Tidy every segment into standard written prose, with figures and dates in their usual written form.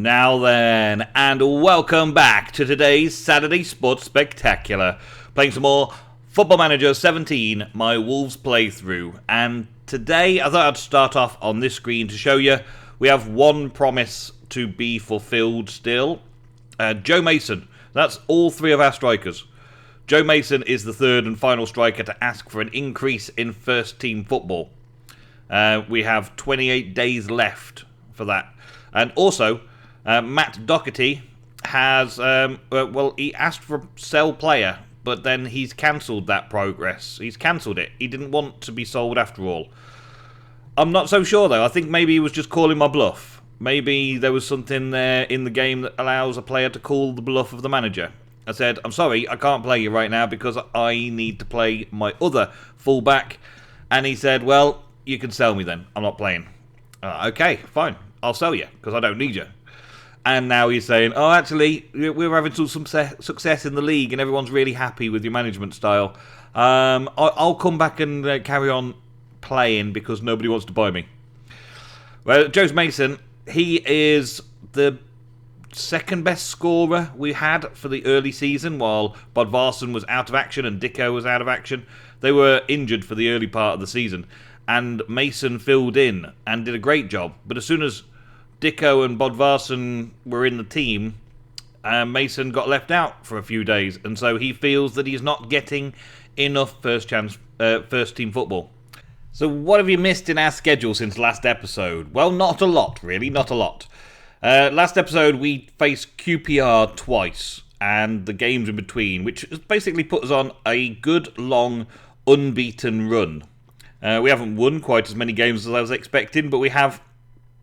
Now then, and welcome back to today's Saturday Sports Spectacular. Playing some more Football Manager 17, my Wolves playthrough. And today, I thought I'd start off on this screen to show you we have one promise to be fulfilled still. Joe Mason. That's all three of our strikers. Joe Mason is the third and final striker to ask for an increase in first team football. We have 28 days left for that. And also, Matt Doherty has, he asked for a sell player, but then he's cancelled that progress. He's cancelled it. He didn't want to be sold after all. I'm not so sure, though. I think maybe he was just calling my bluff. Maybe there was something there in the game that allows a player to call the bluff of the manager. I said, I'm sorry, I can't play you right now because I need to play my other fullback. And he said, well, you can sell me then. I'm not playing. Okay, fine. I'll sell you because I don't need you. And now he's saying, oh, actually, we're having some success in the league and everyone's really happy with your management style. I'll come back and carry on playing because nobody wants to buy me. Well, Joe Mason, he is the second best scorer we had for the early season while Bodvarsson was out of action and Dicko was out of action. They were injured for the early part of the season. And Mason filled in and did a great job. But as soon as Dicko and Bodvarsson were in the team, Mason got left out for a few days, and so he feels that he's not getting enough first team football. So what have you missed in our schedule since last episode? Well, not a lot, really, not a lot. Last episode we faced QPR twice, and the games in between, which basically put us on a good, long, unbeaten run. We haven't won quite as many games as I was expecting, but we have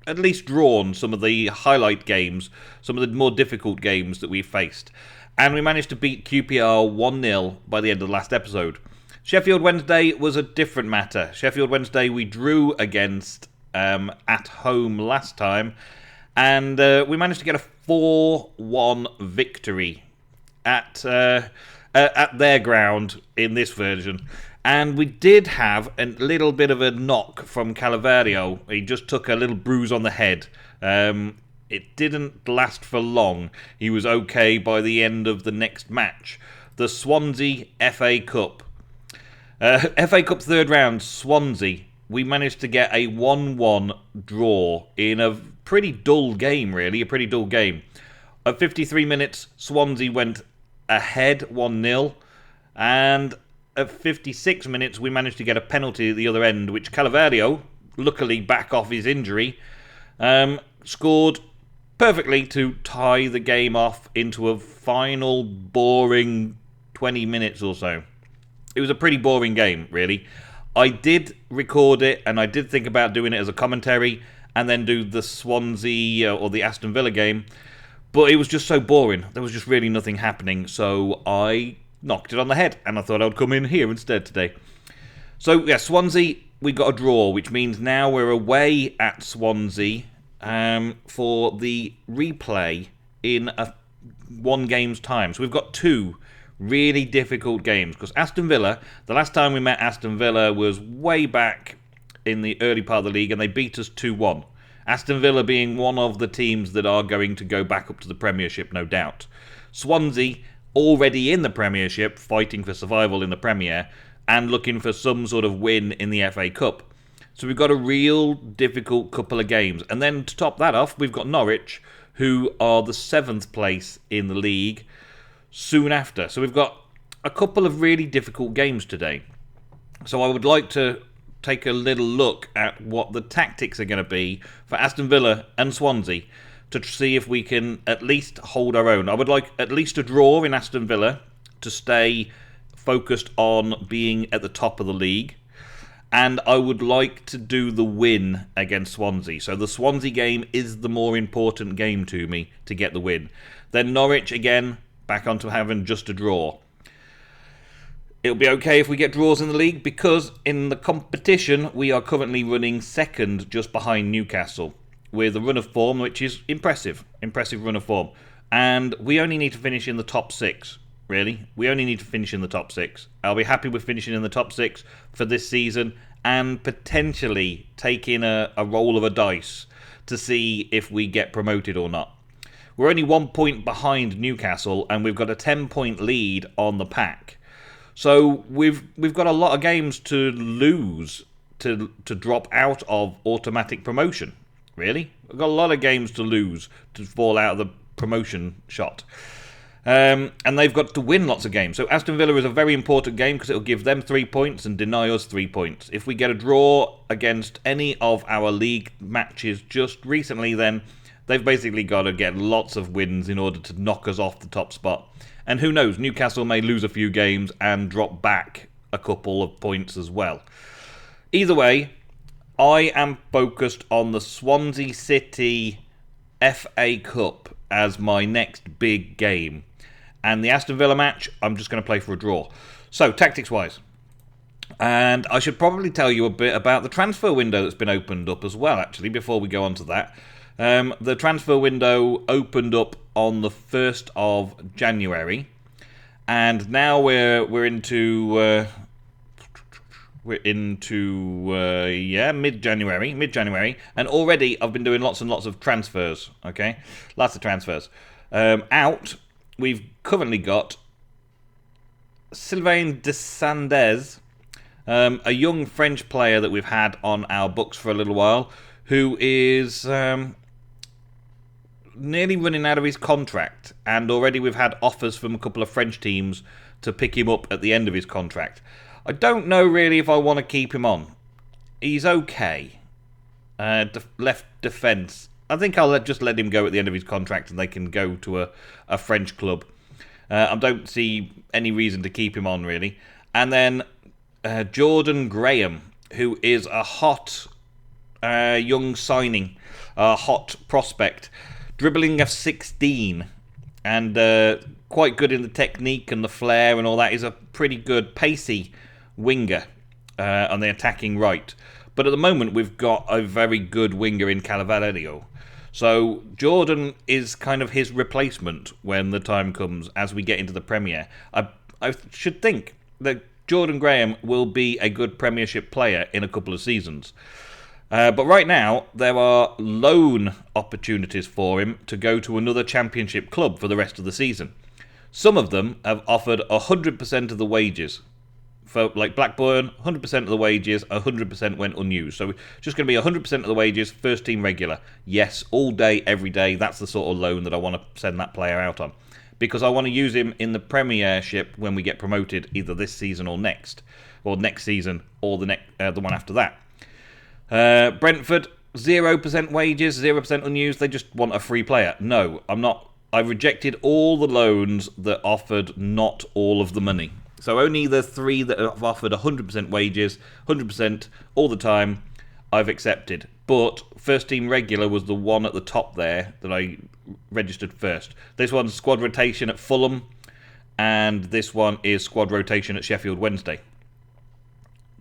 at least drawn some of the highlight games, some of the more difficult games that we faced. And we managed to beat QPR 1-0 by the end of the last episode. Sheffield Wednesday was a different matter. Sheffield Wednesday we drew against at home last time, and we managed to get a 4-1 victory at their ground in this version. And we did have a little bit of a knock from Calaverio. He just took a little bruise on the head. It didn't last for long. He was okay by the end of the next match. The Swansea FA Cup. FA Cup third round, Swansea. We managed to get a 1-1 draw in a pretty dull game, really. A pretty dull game. At 53 minutes, Swansea went ahead 1-0. And at 56 minutes, we managed to get a penalty at the other end, which Calaverio, luckily back off his injury, scored perfectly to tie the game off into a final boring 20 minutes or so. It was a pretty boring game, really. I did record it, and I did think about doing it as a commentary, and then do the Swansea or the Aston Villa game, but it was just so boring. There was just really nothing happening, so I knocked it on the head, and I thought I would come in here instead today. So, yeah, Swansea, we got a draw, which means now we're away at Swansea for the replay in one game's time. So we've got two really difficult games, because Aston Villa, the last time we met Aston Villa was way back in the early part of the league, and they beat us 2-1. Aston Villa being one of the teams that are going to go back up to the Premiership, no doubt. Swansea, already in the Premiership, fighting for survival in the Premier, and looking for some sort of win in the FA Cup. So we've got a real difficult couple of games. And then to top that off, we've got Norwich, who are the 7th place in the league, soon after. So we've got a couple of really difficult games today. So I would like to take a little look at what the tactics are going to be for Aston Villa and Swansea, to see if we can at least hold our own. I would like at least a draw in Aston Villa to stay focused on being at the top of the league. And I would like to do the win against Swansea. So the Swansea game is the more important game to me to get the win. Then Norwich, again, back onto having just a draw. It'll be okay if we get draws in the league, because in the competition we are currently running second just behind Newcastle, with a run of form which is impressive run of form. And we only need to finish in the top 6, really. We only need to finish in the top 6. I'll be happy with finishing in the top 6 for this season, and potentially taking a roll of a dice to see if we get promoted or not. We're only 1 point behind Newcastle, and we've got a 10-point lead on the pack. So we've got a lot of games to lose to drop out of automatic promotion. Really, we've got a lot of games to lose to fall out of the promotion shot. And they've got to win lots of games. So Aston Villa is a very important game because it'll give them 3 points and deny us 3 points. If we get a draw against any of our league matches just recently, then they've basically got to get lots of wins in order to knock us off the top spot. And who knows, Newcastle may lose a few games and drop back a couple of points as well. Either way, I am focused on the Swansea City FA Cup as my next big game. And the Aston Villa match, I'm just going to play for a draw. So, tactics-wise. And I should probably tell you a bit about the transfer window that's been opened up as well, actually, before we go on to that. The transfer window opened up on the 1st of January. And now we're into mid-January. And already I've been doing lots and lots of transfers, okay? Lots of transfers. We've currently got Sylvain Desandez, a young French player that we've had on our books for a little while, who is nearly running out of his contract, and already we've had offers from a couple of French teams to pick him up at the end of his contract. I don't know really if I want to keep him on. He's okay. Left defence. I think I'll just let him go at the end of his contract and they can go to a French club. I don't see any reason to keep him on, really. And then Jordan Graham, who is a hot young signing, a hot prospect, dribbling of 16 and quite good in the technique and the flair and all that. He's a pretty good pacey winger on the attacking right. But at the moment, we've got a very good winger in Calaverio. So Jordan is kind of his replacement when the time comes as we get into the Premier. I should think that Jordan Graham will be a good Premiership player in a couple of seasons. But right now, there are loan opportunities for him to go to another Championship club for the rest of the season. Some of them have offered 100% of the wages. For like Blackburn, 100% of the wages, 100% went unused. So just going to be 100% of the wages, first team regular. Yes, all day, every day. That's the sort of loan that I want to send that player out on. Because I want to use him in the Premiership when we get promoted, either this season or next season, or the one after that. Brentford, 0% wages, 0% unused. They just want a free player. No, I'm not. I rejected all the loans that offered not all of the money. So only the 3 that have offered 100% wages, 100% all the time, I've accepted. But first team regular was the one at the top there that I registered first. This one's squad rotation at Fulham, and this one is squad rotation at Sheffield Wednesday.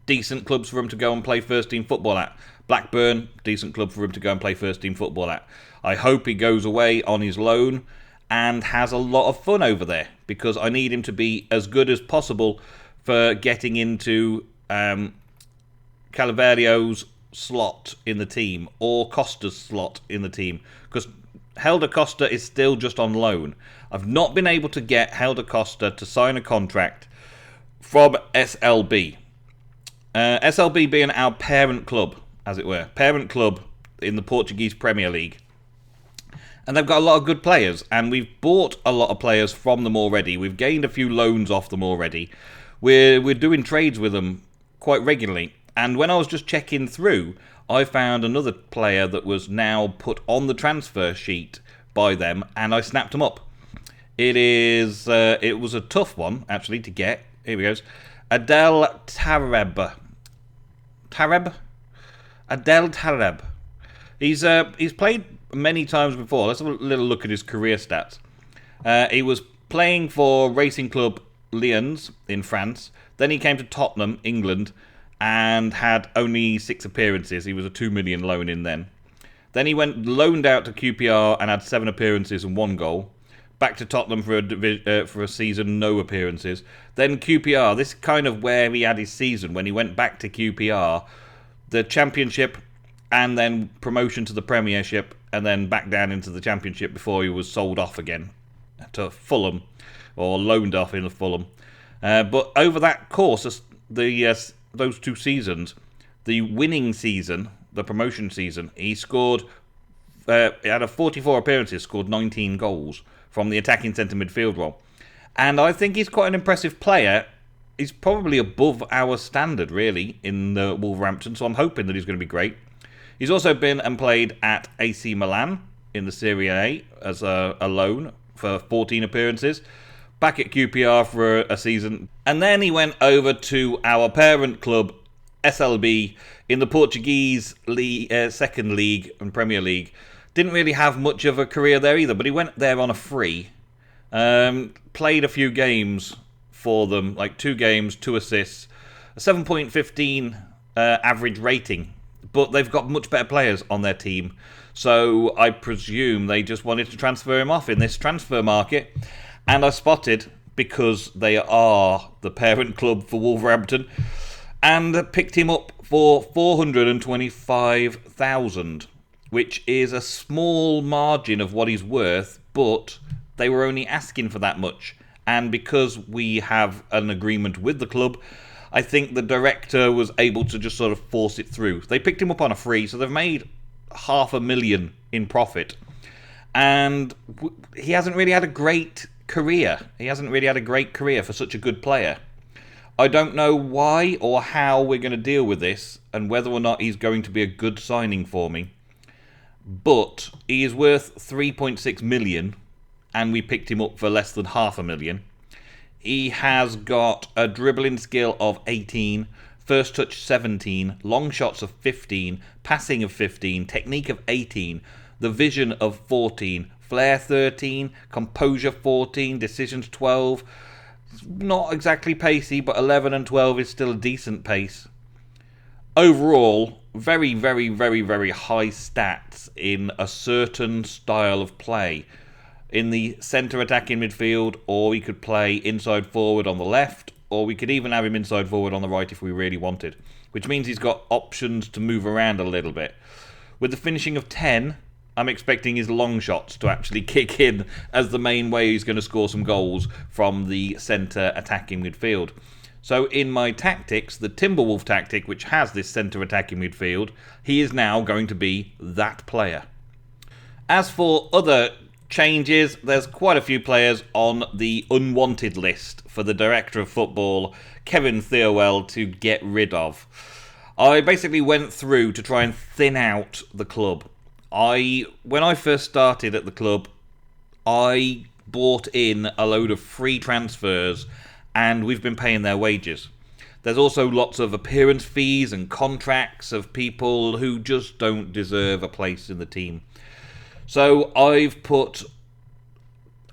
Decent clubs for him to go and play first team football at. Blackburn, decent club for him to go and play first team football at. I hope he goes away on his loan and has a lot of fun over there, because I need him to be as good as possible for getting into Calaverio's slot in the team or Costa's slot in the team, because Helder Costa is still just on loan. I've not been able to get Helder Costa to sign a contract from SLB. SLB being our parent club, as it were. Parent club in the Portuguese Premier League. And they've got a lot of good players, and we've bought a lot of players from them already. We've gained a few loans off them already. We're doing trades with them quite regularly. And when I was just checking through, I found another player that was now put on the transfer sheet by them, and I snapped him up. It was a tough one, actually, to get. Here he goes. Adel Tareb. Adel Tareb. He's played many times before. Let's have a little look at his career stats. He was playing for Racing Club Lyons in France. Then he came to Tottenham, England, and had only 6 appearances. He was a 2 million loan in then. Then he went loaned out to QPR and had 7 appearances and 1 goal. Back to Tottenham for a season, no appearances. Then QPR, this is kind of where he had his season, when he went back to QPR. The Championship and then promotion to the Premiership, and then back down into the Championship before he was sold off again to Fulham, or loaned off in Fulham. But over that course, those 2 seasons, the winning season, the promotion season, he scored, out of 44 appearances, scored 19 goals from the attacking centre midfield role. And I think he's quite an impressive player. He's probably above our standard, really, in Wolverhampton, so I'm hoping that he's going to be great. He's also been and played at AC Milan in the Serie A as a loan for 14 appearances, back at QPR for a season, and then he went over to our parent club, SLB, in the Portuguese league, second league and Premier League. Didn't really have much of a career there either, but he went there on a free. Played a few games for them, like 2 games, 2 assists, a 7.15 average rating. But they've got much better players on their team, so I presume they just wanted to transfer him off in this transfer market. And I spotted, because they are the parent club for Wolverhampton, and picked him up for 425,000, which is a small margin of what he's worth, but they were only asking for that much. And because we have an agreement with the club, I think the director was able to just sort of force it through. They picked him up on a free, so they've made $500,000 in profit. And he hasn't really had a great career. He hasn't really had a great career for such a good player. I don't know why or how we're going to deal with this, and whether or not he's going to be a good signing for me. But he is worth 3.6 million, and we picked him up for less than $500,000. He has got a dribbling skill of 18, first touch 17, long shots of 15, passing of 15, technique of 18, the vision of 14, flair 13, composure 14, decisions 12. Not exactly pacey, but 11 and 12 is still a decent pace. Overall, very, very, very, very high stats in a certain style of play. In the centre attacking midfield, or we could play inside forward on the left, or we could even have him inside forward on the right if we really wanted, which means he's got options to move around a little bit. With the finishing of 10, I'm expecting his long shots to actually kick in as the main way he's going to score some goals from the centre attacking midfield. So in my tactics, the Timberwolf tactic, which has this centre attacking midfield, he is now going to be that player. As for other changes, there's quite a few players on the unwanted list for the director of football, Kevin Theowell, to get rid of. I basically went through to try and thin out the club. When I first started at the club, I bought in a load of free transfers, and we've been paying their wages. There's also lots of appearance fees and contracts of people who just don't deserve a place in the team. So I've put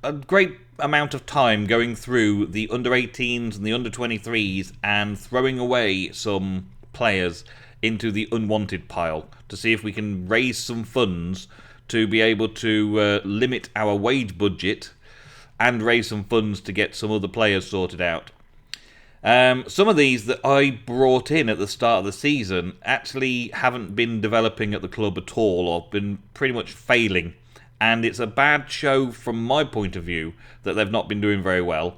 a great amount of time going through the under-18s and the under-23s and throwing away some players into the unwanted pile to see if we can raise some funds to be able to limit our wage budget and raise some funds to get some other players sorted out. Some of these that I brought in at the start of the season actually haven't been developing at the club at all, or been pretty much failing. And it's a bad show from my point of view that they've not been doing very well.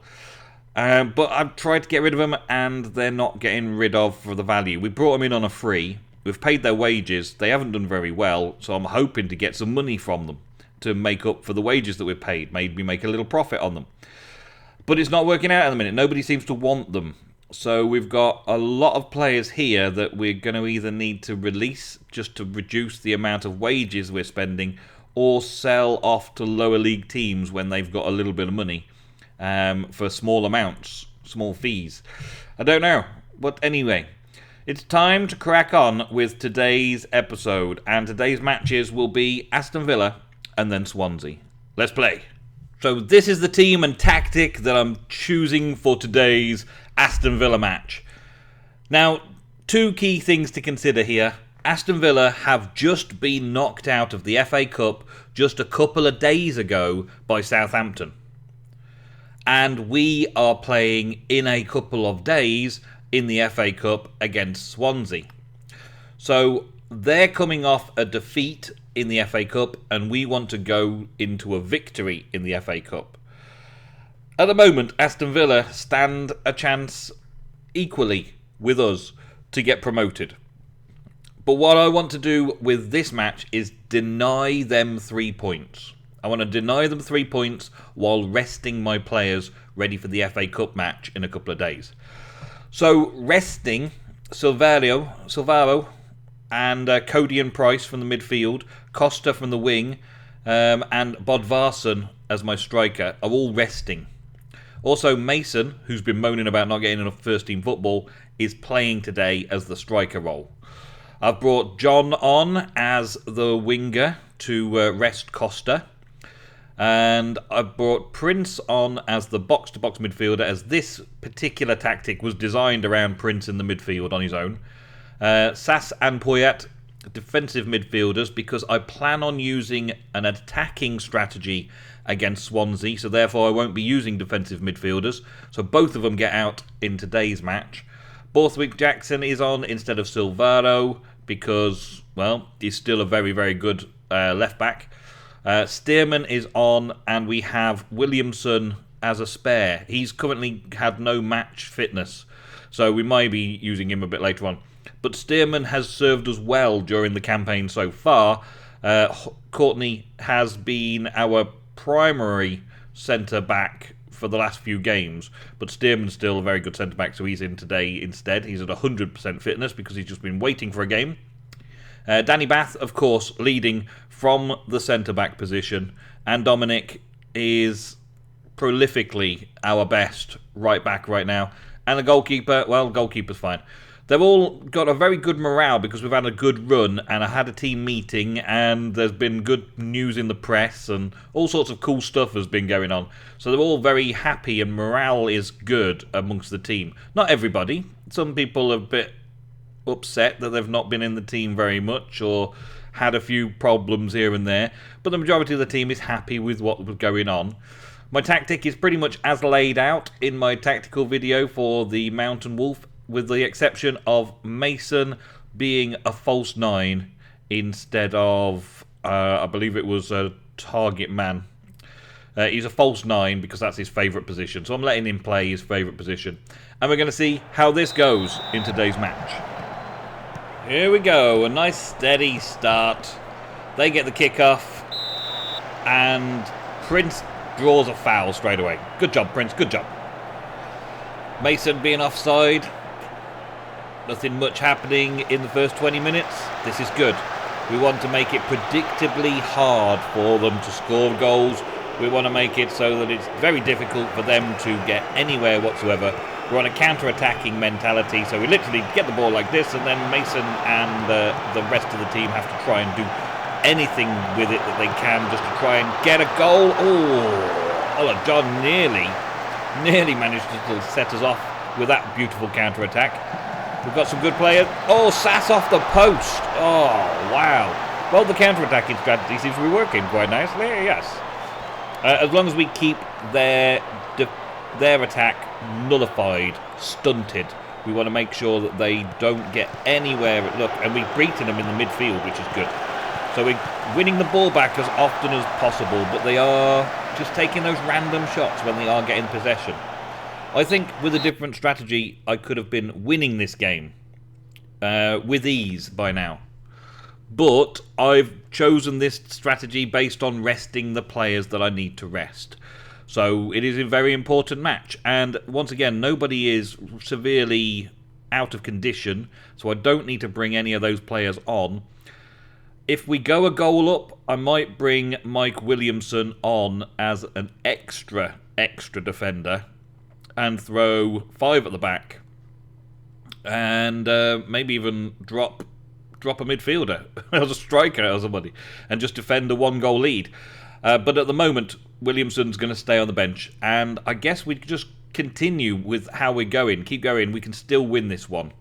But I've tried to get rid of them, and they're not getting rid of for the value. We brought them in on a free. We've paid their wages. They haven't done very well, so I'm hoping to get some money from them to make up for the wages that we've paid. Maybe make a little profit on them. But it's not working out at the minute. Nobody seems to want them. So we've got a lot of players here that we're going to either need to release just to reduce the amount of wages we're spending, or sell off to lower league teams when they've got a little bit of money for small amounts, small fees. I don't know. But anyway, it's time to crack on with today's episode. And today's matches will be Aston Villa and then Swansea. Let's play. So this is the team and tactic that I'm choosing for today's Aston Villa match. Now, 2 key things to consider here. Aston Villa have just been knocked out of the FA Cup just a couple of days ago by Southampton. And we are playing in a couple of days in the FA Cup against Swansea. So they're coming off a defeat in the FA Cup, and we want to go into a victory in the FA Cup. At the moment, Aston Villa stand a chance equally with us to get promoted. But what I want to do with this match is deny them 3 points. I want to deny them 3 points while resting my players ready for the FA Cup match in a couple of days. So resting Silvaro and Cody and Price from the midfield, Costa from the wing, and Bodvarsson as my striker are all resting. Also, Mason, who's been moaning about not getting enough first-team football, is playing today as the striker role. I've brought John on as the winger to rest Costa. And I've brought Prince on as the box-to-box midfielder, as this particular tactic was designed around Prince in the midfield on his own. Sass and Poyet, defensive midfielders, because I plan on using an attacking strategy against Swansea, so therefore I won't be using defensive midfielders. So both of them get out in today's match. Borthwick Jackson is on instead of Silvaro because, well, he's still a very, very good left-back. Stearman is on, and we have Williamson as a spare. He's currently had no match fitness, so we might be using him a bit later on. But Stearman has served us well during the campaign so far. Courtney has been our primary centre-back for the last few games, but Stearman's still a very good centre-back, so he's in today instead. He's at 100% fitness because he's just been waiting for a game. Danny Bath, of course, leading from the centre-back position, and Dominic is prolifically our best right-back right now. And the goalkeeper, well, goalkeeper's fine. They've all got a very good morale because we've had a good run, and I had a team meeting, and there's been good news in the press, and all sorts of cool stuff has been going on. So they're all very happy, and morale is good amongst the team. Not everybody. Some people are a bit upset that they've not been in the team very much, or had a few problems here and there, but the majority of the team is happy with what was going on. My tactic is pretty much as laid out in my tactical video for the Mountain Wolf, with the exception of Mason being a false 9 instead of, I believe it was a target man. He's a false 9 because that's his favourite position, so I'm letting him play his favourite position. And we're going to see how this goes in today's match. Here we go, a nice steady start. They get the kickoff, and Prince draws a foul straight away. Good job, Prince, good job. Mason being offside. Nothing much happening in the first 20 minutes. This is good. We want to make it predictably hard for them to score goals. We want to make it so that it's very difficult for them to get anywhere whatsoever. We're on a counter-attacking mentality, so we literally get the ball like this, and then Mason and the rest of the team have to try and do anything with it that they can just to try and get a goal. Oh, John nearly managed to set us off with that beautiful counter-attack. We've got some good players. Oh, Sass off the post. Oh, wow. Well, the counter-attacking strategy seems to be working quite nicely, yes. As long as we keep their attack nullified, stunted, we want to make sure that they don't get anywhere. Look, and we've beaten them in the midfield, which is good. So we're winning the ball back as often as possible, but they are just taking those random shots when they are getting possession. I think with a different strategy, I could have been winning this game with ease by now. But I've chosen this strategy based on resting the players that I need to rest. So it is a very important match. And once again, nobody is severely out of condition, so I don't need to bring any of those players on. If we go a goal up, I might bring Mike Williamson on as an extra defender and throw 5 at the back, and maybe even drop a midfielder as a striker or somebody, and just defend a 1-goal lead. But at the moment, Williamson's going to stay on the bench, and I guess we just continue with how we're going. Keep going. We can still win this one,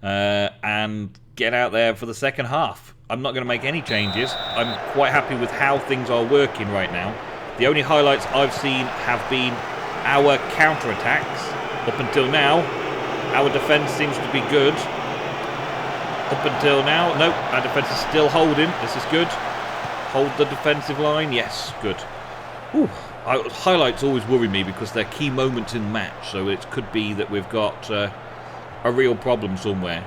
and get out there for the second half. I'm not going to make any changes. I'm quite happy with how things are working right now. The only highlights I've seen have been our counter-attacks. Up until now, our defence seems to be good. Up until now, nope, our defence is still holding. This is good. Hold the defensive line. Yes, good. Ooh, highlights always worry me because they're key moments in the match, so it could be that we've got a real problem somewhere.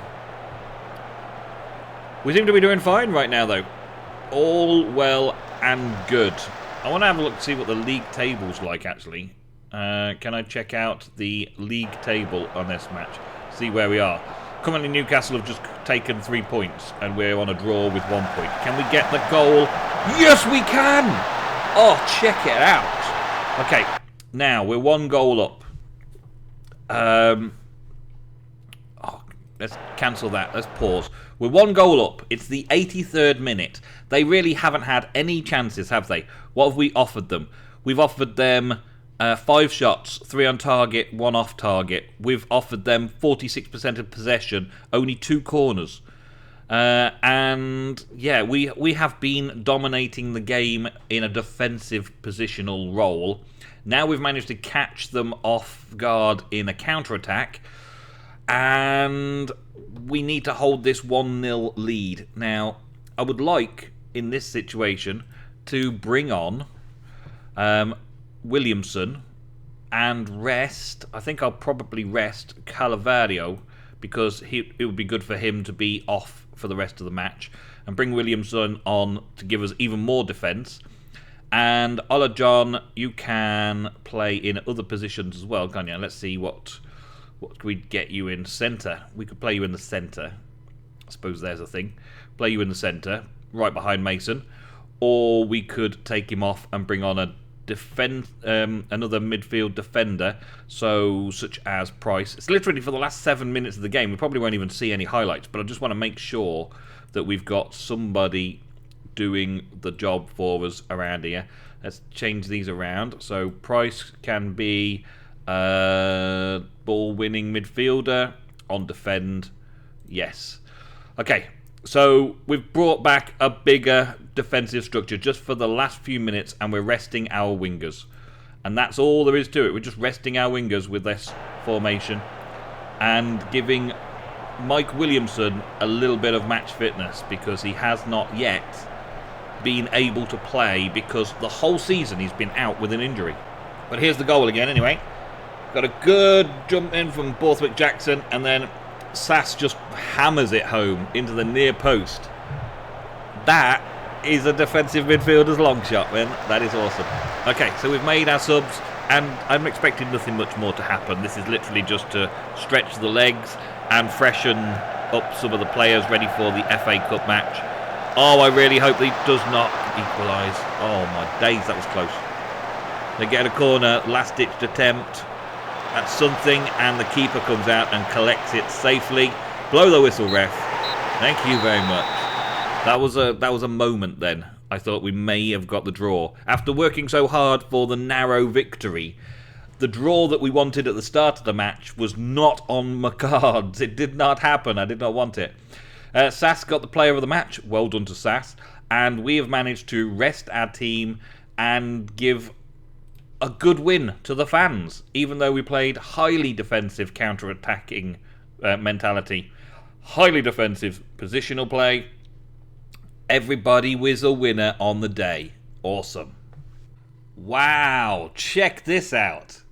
We seem to be doing fine right now, though. All well and good. I want to have a look to see what the league table's like, actually. Can I check out the league table on this match? See where we are. Currently, Newcastle have just taken 3 points, and we're on a draw with 1 point. Can we get the goal? Yes, we can! Oh, check it out. Okay, now we're 1 goal up. Let's cancel that. Let's pause. We're 1 goal up. It's the 83rd minute. They really haven't had any chances, have they? What have we offered them? We've offered them 5 shots, 3 on target, 1 off target. We've offered them 46% of possession, only 2 corners. And yeah, we have been dominating the game in a defensive positional role. Now we've managed to catch them off guard in a counter-attack. And we need to hold this 1-0 lead. Now, I would like, in this situation, to bring on Williamson and rest. I think I'll probably rest Calavario because it would be good for him to be off for the rest of the match. And bring Williamson on to give us even more defence. And Ola John, you can play in other positions as well, can't you? Let's see what could we get you in? Centre. We could play you in the centre. I suppose there's a thing. Play you in the centre, right behind Mason. Or we could take him off and bring on another midfield defender, such as Price. It's literally for the last 7 minutes of the game. We probably won't even see any highlights, but I just want to make sure that we've got somebody doing the job for us around here. Let's change these around. So Price can be ball-winning midfielder on defend. Yes. Okay, so we've brought back a bigger defensive structure just for the last few minutes, and we're resting our wingers. And that's all there is to it. We're just resting our wingers with this formation and giving Mike Williamson a little bit of match fitness because he has not yet been able to play because the whole season he's been out with an injury. But here's the goal again anyway. Got a good jump in from Borthwick Jackson, and then Sass just hammers it home into the near post. That is a defensive midfielder's long shot, man. That is awesome. Okay, so we've made our subs, and I'm expecting nothing much more to happen. This is literally just to stretch the legs and freshen up some of the players ready for the FA Cup match. Oh, I really hope he does not equalise. Oh, my days, that was close. They get a corner, last-ditched attempt. That's something, and the keeper comes out and collects it safely. Blow the whistle, ref. Thank you very much. That was a moment then. I thought we may have got the draw. After working so hard for the narrow victory, the draw that we wanted at the start of the match was not on my cards. It did not happen. I did not want it. Sass got the player of the match. Well done to Sass. And we have managed to rest our team and give a good win to the fans, even though we played highly defensive counter-attacking mentality. Highly defensive positional play. Everybody was a winner on the day. Awesome. Wow, check this out.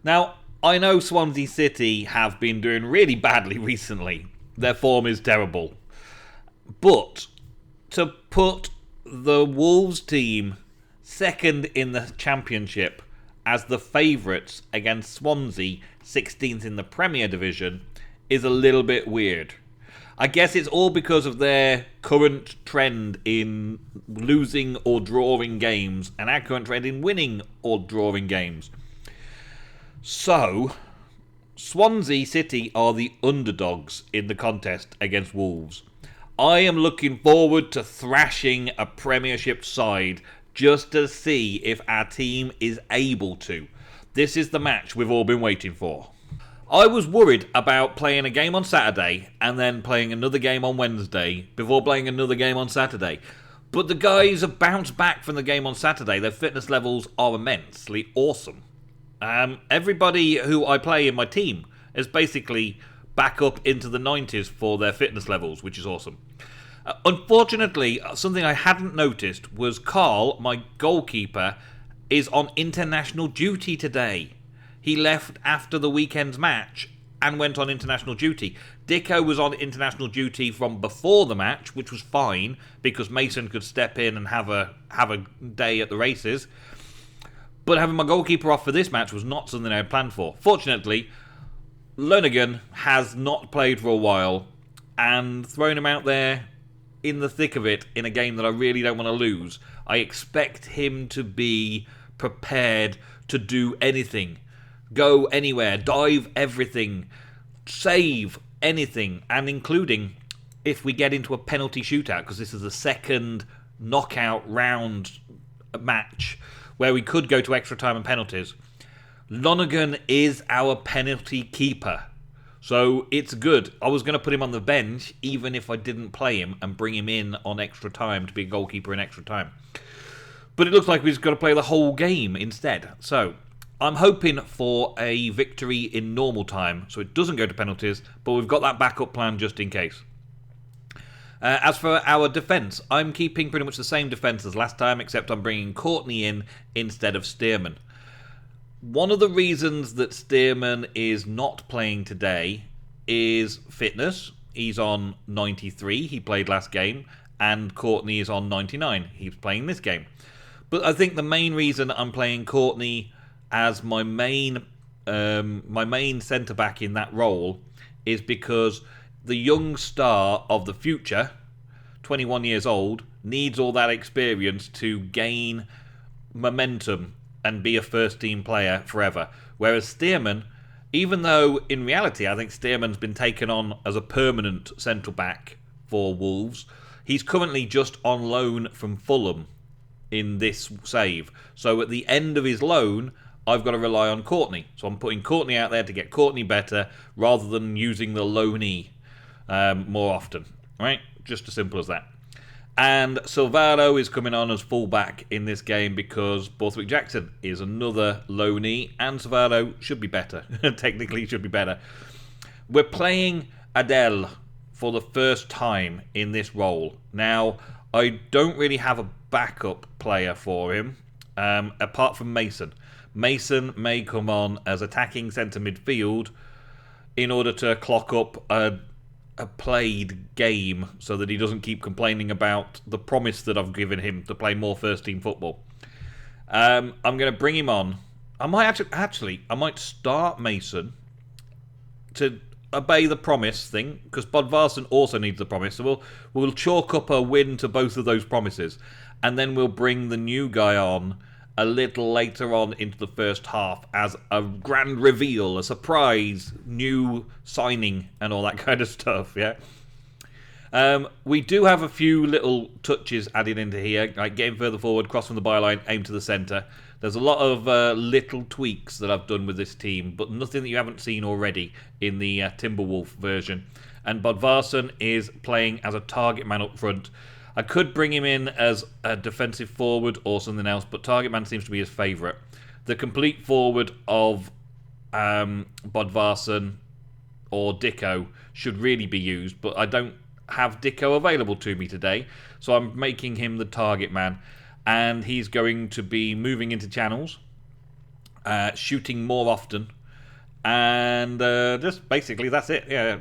Now, I know Swansea City have been doing really badly recently. Their form is terrible. But to put the Wolves team second in the Championship as the favourites against Swansea, 16th in the Premier Division, is a little bit weird. I guess it's all because of their current trend in losing or drawing games and our current trend in winning or drawing games. So, Swansea City are the underdogs in the contest against Wolves. I am looking forward to thrashing a Premiership side just to see if our team is able to. This is the match we've all been waiting for. I was worried about playing a game on Saturday and then playing another game on Wednesday before playing another game on Saturday. But the guys have bounced back from the game on Saturday. Their fitness levels are immensely awesome. Everybody who I play in my team has basically back up into the 90s for their fitness levels, which is awesome. Unfortunately, something I hadn't noticed was Carl, my goalkeeper, is on international duty today. He left after the weekend's match and went on international duty. Dicko was on international duty from before the match, which was fine because Mason could step in and have a day at the races. But having my goalkeeper off for this match was not something I had planned for. Fortunately, Lonergan has not played for a while, and throwing him out there in the thick of it in a game that I really don't want to lose, I expect him to be prepared to do anything. Go anywhere, dive everything, save anything, and including if we get into a penalty shootout, because this is the second knockout round match where we could go to extra time and penalties. Lonergan is our penalty keeper, so it's good. I was going to put him on the bench even if I didn't play him and bring him in on extra time to be a goalkeeper in extra time. But it looks like we've got to play the whole game instead. So I'm hoping for a victory in normal time so it doesn't go to penalties, but we've got that backup plan just in case. As for our defence, I'm keeping pretty much the same defence as last time, except I'm bringing Courtney in instead of Stearman. One of the reasons that Stearman is not playing today is fitness. He's on 93, he played last game, and Courtney is on 99, he's playing this game. But I think the main reason I'm playing Courtney as my main centre-back in that role is because the young star of the future, 21 years old, needs all that experience to gain momentum and be a first-team player forever. Whereas Stearman, even though in reality I think Stearman's been taken on as a permanent centre-back for Wolves, he's currently just on loan from Fulham in this save. So at the end of his loan, I've got to rely on Courtney. So I'm putting Courtney out there to get Courtney better rather than using the loanee more often, right? Just as simple as that. And Silvaro is coming on as fullback in this game because Borthwick Jackson is another loanee, and Silvaro should be better. Technically, should be better. We're playing Adele for the first time in this role. Now, I don't really have a backup player for him, apart from Mason. Mason may come on as attacking centre midfield in order to clock up a played game so that he doesn't keep complaining about the promise that I've given him to play more first team football. I'm going to bring him on. I might start Mason to obey the promise thing, because Bodvarsson also needs the promise, so we'll chalk up a win to both of those promises, and then we'll bring the new guy on a little later on into the first half as a grand reveal, a surprise new signing and all that kind of stuff, yeah? We do have a few little touches added into here, like getting further forward, cross from the byline, aim to the centre. There's a lot of little tweaks that I've done with this team, but nothing that you haven't seen already in the Timberwolf version. And Bodvarsson is playing as a target man up front. I could bring him in as a defensive forward or something else, but target man seems to be his favourite. The complete forward of Bodvarsson or Dicko should really be used, but I don't have Dicko available to me today, so I'm making him the target man, and he's going to be moving into channels, shooting more often, and just basically that's it. Yeah,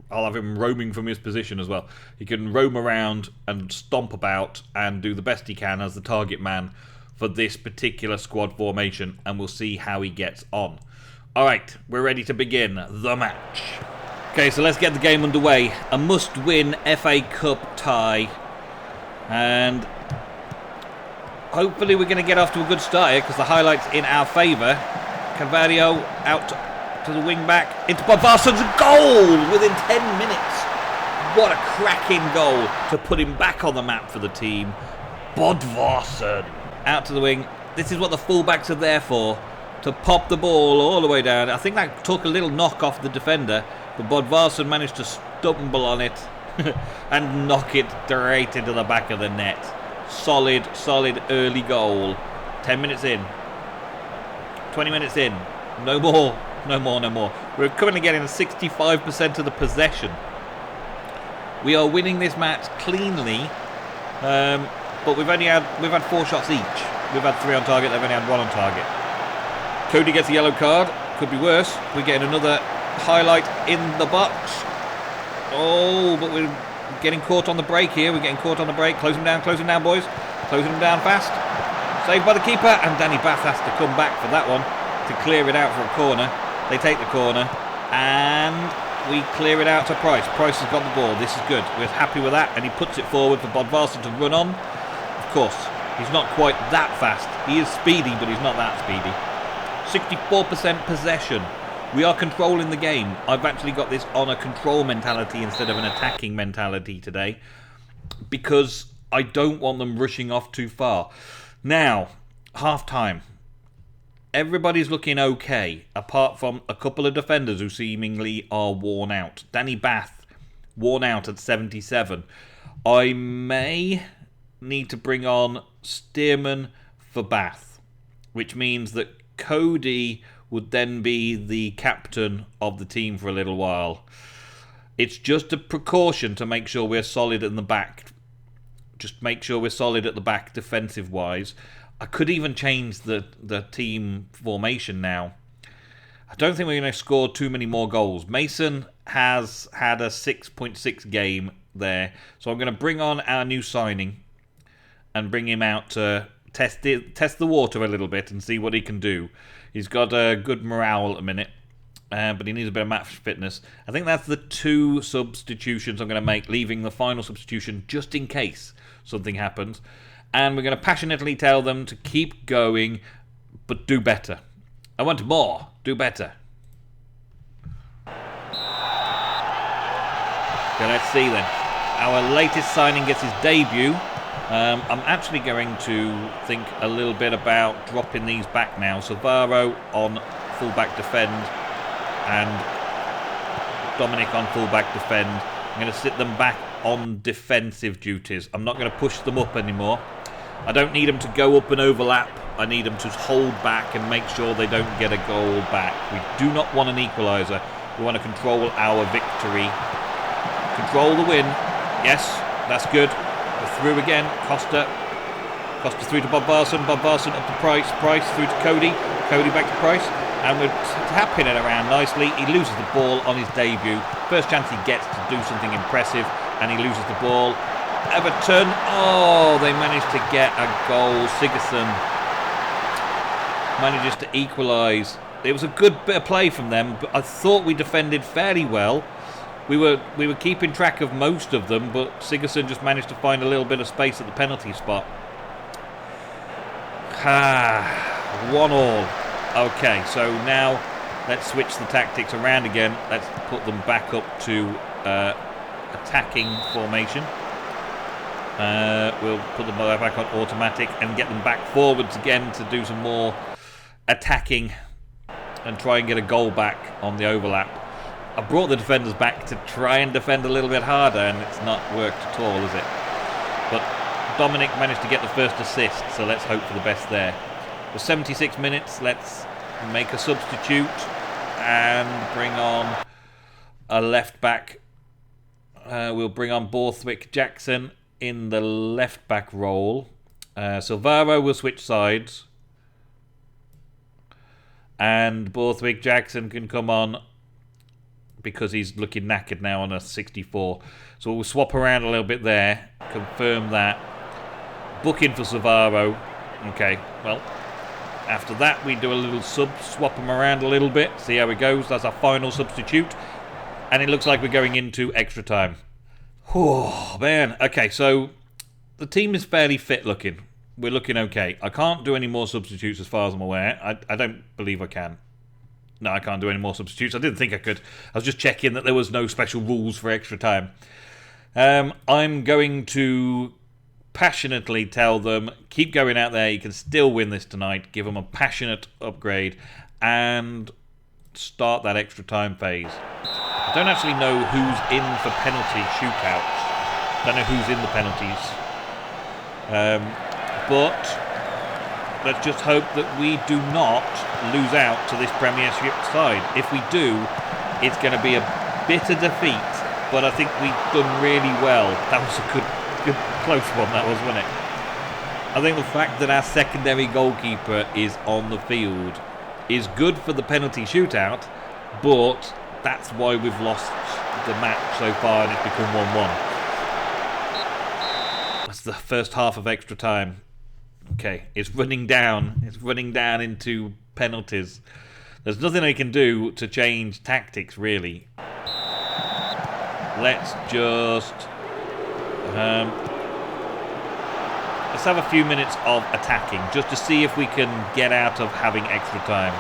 I'll have him roaming from his position as well. He can roam around and stomp about and do the best he can as the target man for this particular squad formation, and we'll see how he gets on. Alright, we're ready to begin the match. Okay, so let's get the game underway. A must-win FA Cup tie, and hopefully we're going to get off to a good start here because the highlight's in our favour. Carvalho out to the wing back into Bodvarsson's goal within 10 minutes. What a cracking goal to put him back on the map for the team. Bodvarsson out to the wing. This is what the fullbacks are there for, to pop the ball all the way down. I think that took a little knock off the defender, but Bodvarsson managed to stumble on it and knock it straight into the back of the net. Solid early goal. 10 minutes in. 20 minutes in. No more. No more, no more. We're currently getting 65% of the possession. We are winning this match cleanly, but we've had 4 shots each. We've had 3 on target, they've only had 1 on target. Cody gets a yellow card. Could be worse. We're getting another highlight in the box. Oh, but we're getting caught on the break here. We're getting caught on the break. Close them down, boys. Closing them down fast. Saved by the keeper, and Danny Bath has to come back for that one to clear it out for a corner. They take the corner, and we clear it out to Price. Price has got the ball. This is good. We're happy with that, and he puts it forward for Bodvarsson to run on. Of course, he's not quite that fast. He is speedy, but he's not that speedy. 64% possession. We are controlling the game. I've actually got this on a control mentality instead of an attacking mentality today, because I don't want them rushing off too far. Now, half-time. Everybody's looking okay, apart from a couple of defenders who seemingly are worn out. Danny Bath, worn out at 77. I may need to bring on Stearman for Bath, which means that Cody would then be the captain of the team for a little while. It's just a precaution to make sure we're solid in the back. Just make sure we're solid at the back defensive-wise. I could even change the team formation now. I don't think we're going to score too many more goals. Mason has had a 6.6 game there. So I'm going to bring on our new signing and bring him out to test the water a little bit and see what he can do. He's got a good morale at the minute, but he needs a bit of match fitness. I think that's the 2 substitutions I'm going to make, leaving the final substitution just in case something happens. And we're going to passionately tell them to keep going, but do better. I want more. Do better. Okay, let's see then. Our latest signing gets his debut. I'm actually going to think a little bit about dropping these back now. Savaro on fullback defend and Dominic on fullback defend. I'm going to sit them back on defensive duties. I'm not going to push them up anymore. I don't need them to go up and overlap. I need them to hold back and make sure they don't get a goal back. We do not want an equaliser. We want to control our victory. Control the win. Yes, that's good. We're through again. Costa through to Bodvarsson. Bodvarsson up to Price. Price through to Cody. Cody back to Price. And we're tapping it around nicely. He loses the ball on his debut. First chance he gets to do something impressive. And he loses the ball. Everton. Oh, they managed to get a goal. Sigerson manages to equalise. It was a good bit of play from them, but I thought we defended fairly well. We were keeping track of most of them, but Sigerson just managed to find a little bit of space at the penalty spot. 1-1. Okay, so now let's switch the tactics around again. Let's put them back up to attacking formation. We'll put them back on automatic and get them back forwards again to do some more attacking and try and get a goal back on the overlap. I brought the defenders back to try and defend a little bit harder, and it's not worked at all, is it? But Dominic managed to get the first assist, so let's hope for the best there. For 76 minutes, let's make a substitute and bring on a left back. We'll bring on Borthwick Jackson in the left back role. Silvaro will switch sides. And Borthwick Jackson can come on because he's looking knackered now on a 64. So we'll swap around a little bit there. Confirm that. Book in for Savaro. Okay, well, after that we do a little swap them around a little bit. See how it goes. That's our final substitute. And it looks like we're going into extra time. Oh, man. Okay, so the team is fairly fit looking. We're looking okay. I can't do any more substitutes as far as I'm aware. I don't believe I can. No, I can't do any more substitutes. I didn't think I could. I was just checking that there was no special rules for extra time. I'm going to passionately tell them, keep going out there. You can still win this tonight. Give them a passionate upgrade and start that extra time phase. I don't actually know who's in for penalty shootouts. I don't know who's in the penalties. But let's just hope that we do not lose out to this Premiership side. If we do, it's going to be a bitter defeat, but I think we've done really well. That was a good close one, that was, wasn't it? I think the fact that our secondary goalkeeper is on the field is good for the penalty shootout, but that's why we've lost the match so far and it's become 1-1. That's the first half of extra time. Okay, it's running down. It's running down into penalties. There's nothing I can do to change tactics, really. Let's just... let's have a few minutes of attacking, just to see if we can get out of having extra time.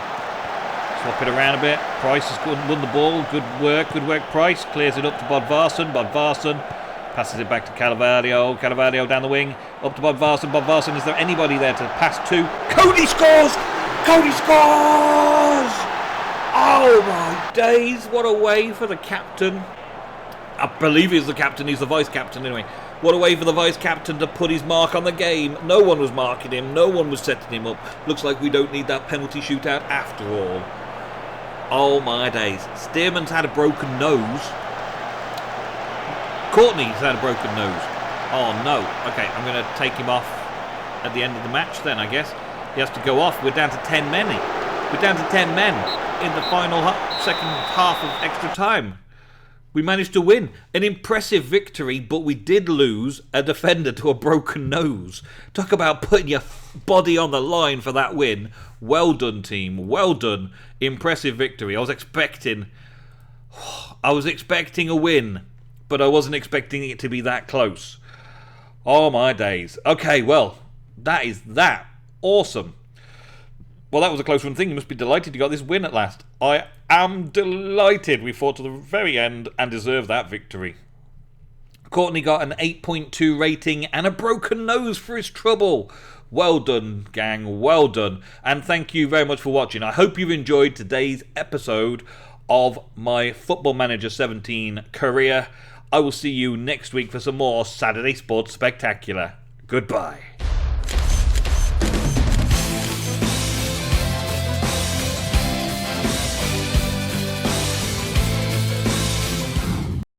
Swap it around a bit. Price has won the ball. Good work, Price. Clears it up to Bodvarsson. Bodvarsson passes it back to Carvalho. Carvalho down the wing. Up to Bodvarsson. Bodvarsson, is there anybody there to pass to? Cody scores! Cody scores! Oh my days, what a way for the captain. I believe he's the captain, he's the vice-captain anyway. What a way for the vice-captain to put his mark on the game. No one was marking him, no one was setting him up. Looks like we don't need that penalty shootout after all. Oh my days. Stearman's had a broken nose. Courtney's had a broken nose. Oh no. Okay, I'm going to take him off at the end of the match then, I guess. He has to go off. We're down to 10 men. We're down to 10 men in the final second half of extra time. We managed to win. An impressive victory, but we did lose a defender to a broken nose. Talk about putting your body on the line for that win. Well done, team. Well done. Impressive victory. I was expecting a win, but I wasn't expecting it to be that close. Oh my days. Okay, well, that is that. Awesome. Well, that was a close one thing. You must be delighted you got this win at last. I am delighted we fought to the very end and deserved that victory. Courtney got an 8.2 rating and a broken nose for his trouble. Well done, gang. Well done. And thank you very much for watching. I hope you've enjoyed today's episode of my Football Manager 17 career. I will see you next week for some more Saturday Sports Spectacular. Goodbye.